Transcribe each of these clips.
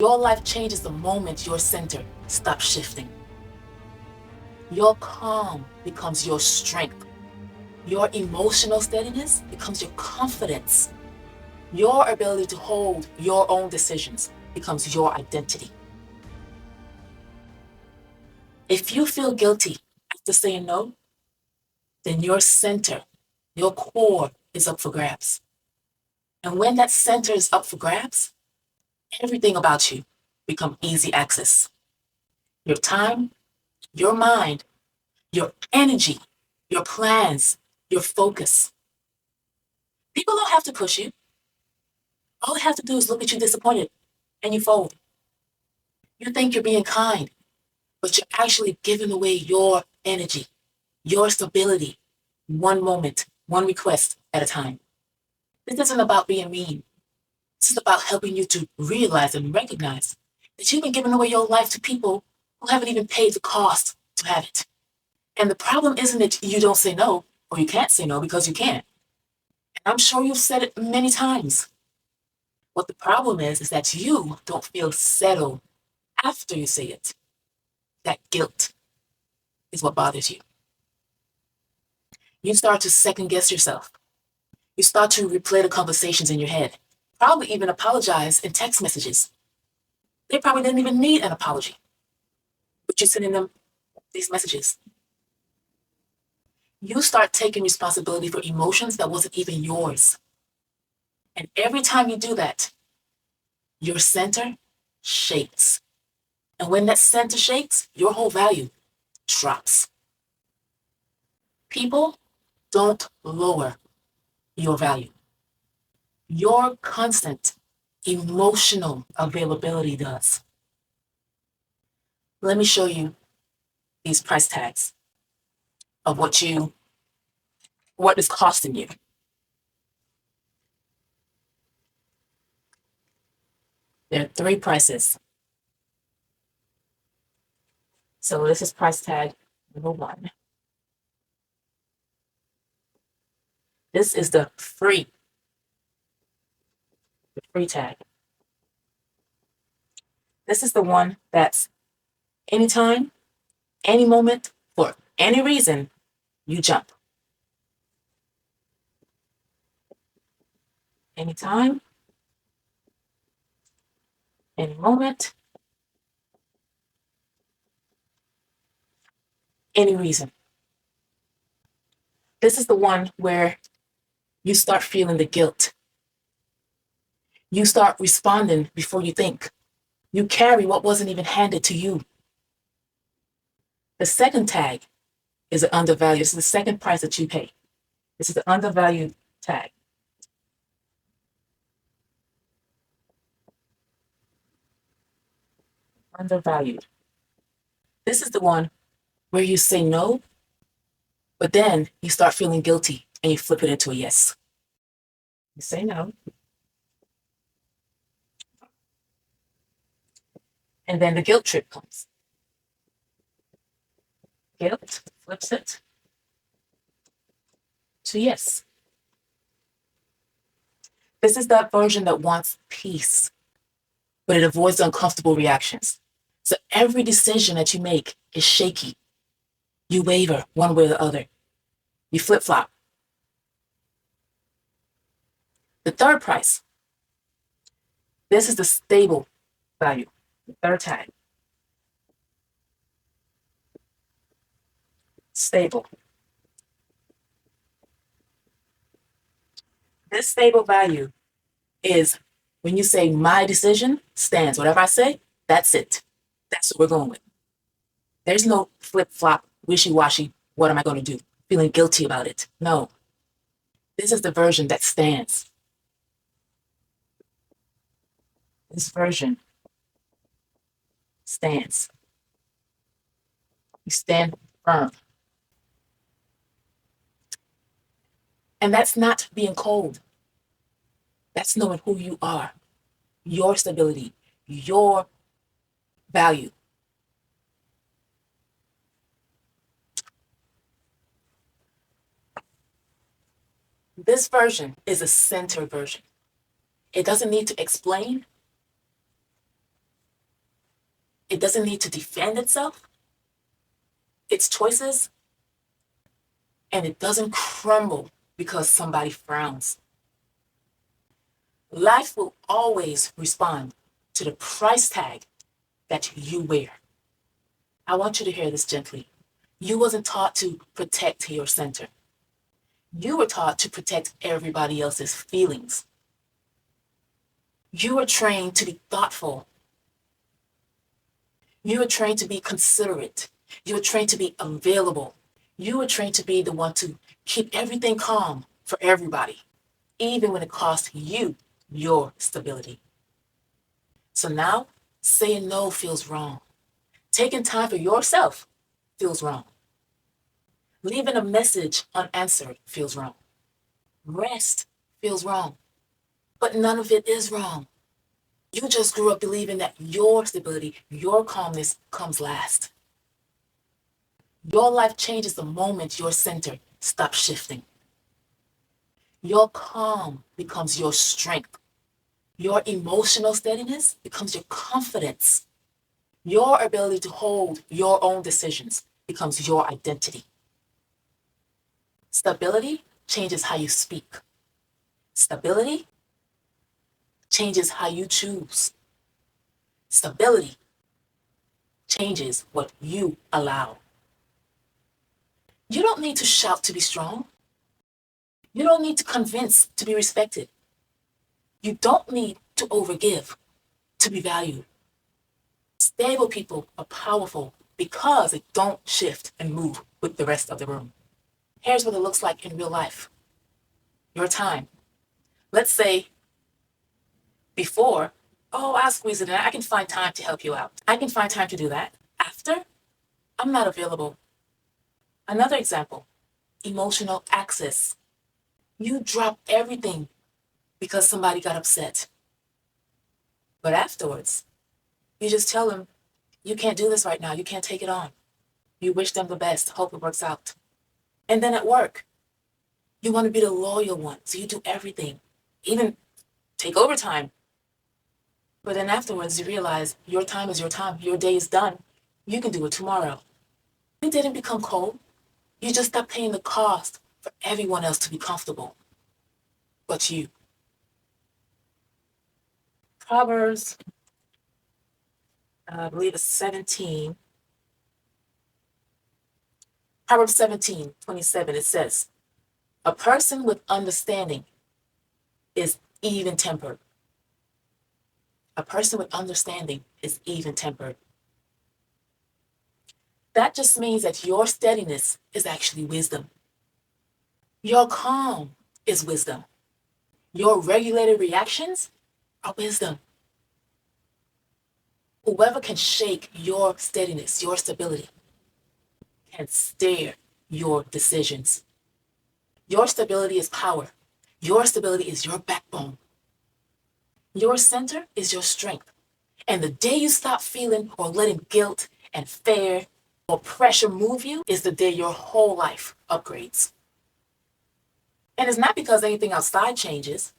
Your life changes the moment your center stops shifting. Your calm becomes your strength. Your emotional steadiness becomes your confidence. Your ability to hold your own decisions becomes your identity. If you feel guilty after saying no, then your center, your core is up for grabs. And when that center is up for grabs, everything about you becomes easy access. Your time, your mind, your energy, your plans, your focus. People don't have to push you. All they have to do is look at you disappointed and you fold. You think you're being kind, but you're actually giving away your energy, your stability, one moment, one request at a time. This isn't about being mean. This is about helping you to realize and recognize that you've been giving away your life to people who haven't even paid the cost to have it. And the problem isn't that you don't say no, or you can't say no because you can't. And I'm sure you've said it many times. What the problem is that you don't feel settled after you say it. That guilt is what bothers you. You start to second guess yourself. You start to replay the conversations in your head. Probably even apologize in text messages. They probably didn't even need an apology, but you're sending them these messages. You start taking responsibility for emotions that wasn't even yours. And every time you do that, your center shakes. And when that center shakes, your whole value drops. People don't lower your value. Your constant emotional availability does. Let me show you these price tags of what is costing you. There are 3 prices. So this is price tag number 1. This is the free tag. This is the one that's anytime, any moment, for any reason, you jump. Anytime, any moment, any reason. This is the one where you start feeling the guilt. You start responding before you think. You carry what wasn't even handed to you. The second tag is an undervalued. This is the second price that you pay. This is the undervalued tag. Undervalued. This is the one where you say no, but then you start feeling guilty and you flip it into a yes. You say no. And then the guilt trip comes. Guilt flips it to yes. This is that version that wants peace, but it avoids uncomfortable reactions. So every decision that you make is shaky. You waver one way or the other. You flip-flop. The third price. This is the stable value, the third tag. Stable. This stable value is when you say my decision stands. Whatever I say, that's it. That's what we're going with. There's no flip-flop, wishy-washy, what am I going to do? Feeling guilty about it. No. This is the version that stands. This version stands. You stand firm. And that's not being cold. That's knowing who you are, your stability, your value. This version is a center version. It doesn't need to explain. It doesn't need to defend itself, its choices, and it doesn't crumble because somebody frowns. Life will always respond to the price tag that you wear. I want you to hear this gently. You wasn't taught to protect your center. You were taught to protect everybody else's feelings. You were trained to be thoughtful. You were trained to be considerate. You were trained to be available. You were trained to be the one to keep everything calm for everybody, even when it costs you your stability. So now, saying no feels wrong. Taking time for yourself feels wrong. Leaving a message unanswered feels wrong. Rest feels wrong. But none of it is wrong. You just grew up believing that your stability, your calmness comes last. Your life changes the moment your center stops shifting. Your calm becomes your strength. Your emotional steadiness becomes your confidence. Your ability to hold your own decisions becomes your identity. Stability changes how you speak. Stability changes how you choose. Stability changes what you allow. You don't need to shout to be strong. You don't need to convince to be respected. You don't need to overgive to be valued. Stable people are powerful because they don't shift and move with the rest of the room. Here's what it looks like in real life. Your time. Let's say before, I'll squeeze it in. I can find time to help you out. I can find time to do that. After, I'm not available. Another example, emotional access. You drop everything because somebody got upset. But afterwards, you just tell them, you can't do this right now. You can't take it on. You wish them the best. Hope it works out. And then at work, you want to be the loyal one. So you do everything, even take overtime. But then afterwards, you realize your time is your time. Your day is done. You can do it tomorrow. You didn't become cold. You just stopped paying the cost for everyone else to be comfortable. But you. Proverbs, I believe it's 17. Proverbs 17:27, it says, a person with understanding is even-tempered. A person with understanding is even-tempered. That just means that your steadiness is actually wisdom. Your calm is wisdom. Your regulated reactions are wisdom. Whoever can shake your steadiness, your stability, can steer your decisions. Your stability is power. Your stability is your backbone. Your center is your strength. And the day you stop feeling or letting guilt and fear or pressure move you is the day your whole life upgrades. And it's not because anything outside changes.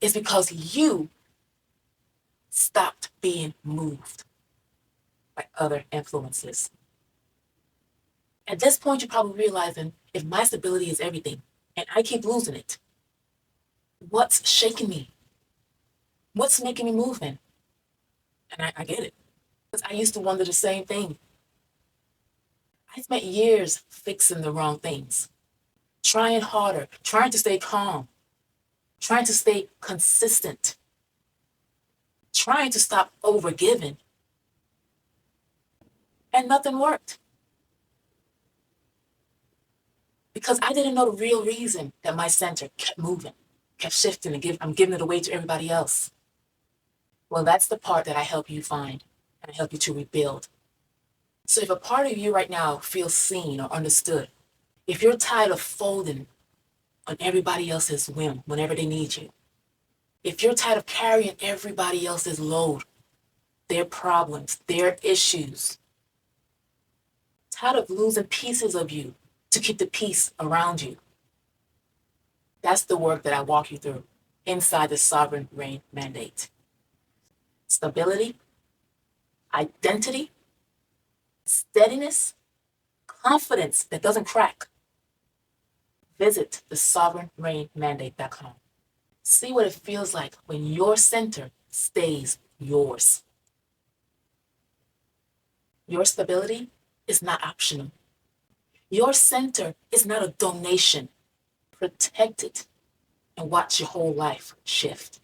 It's because you stopped being moved by other influences. At this point, you're probably realizing if my stability is everything and I keep losing it, what's shaking me? What's making me move then? And I get it. Because I used to wonder the same thing. I spent years fixing the wrong things, trying harder, trying to stay calm, trying to stay consistent, trying to stop overgiving. And nothing worked. Because I didn't know the real reason that my center kept moving, kept shifting, and I'm giving it away to everybody else. Well, that's the part that I help you find and I help you to rebuild. So if a part of you right now feels seen or understood, if you're tired of folding on everybody else's whim whenever they need you, if you're tired of carrying everybody else's load, their problems, their issues, tired of losing pieces of you to keep the peace around you, that's the work that I walk you through inside the Sovereign Reign Mandate. Stability, identity, steadiness, confidence that doesn't crack. Visit the sovereignreignmandate.com. See what it feels like when your center stays yours. Your stability is not optional. Your center is not a donation. Protect it and watch your whole life shift.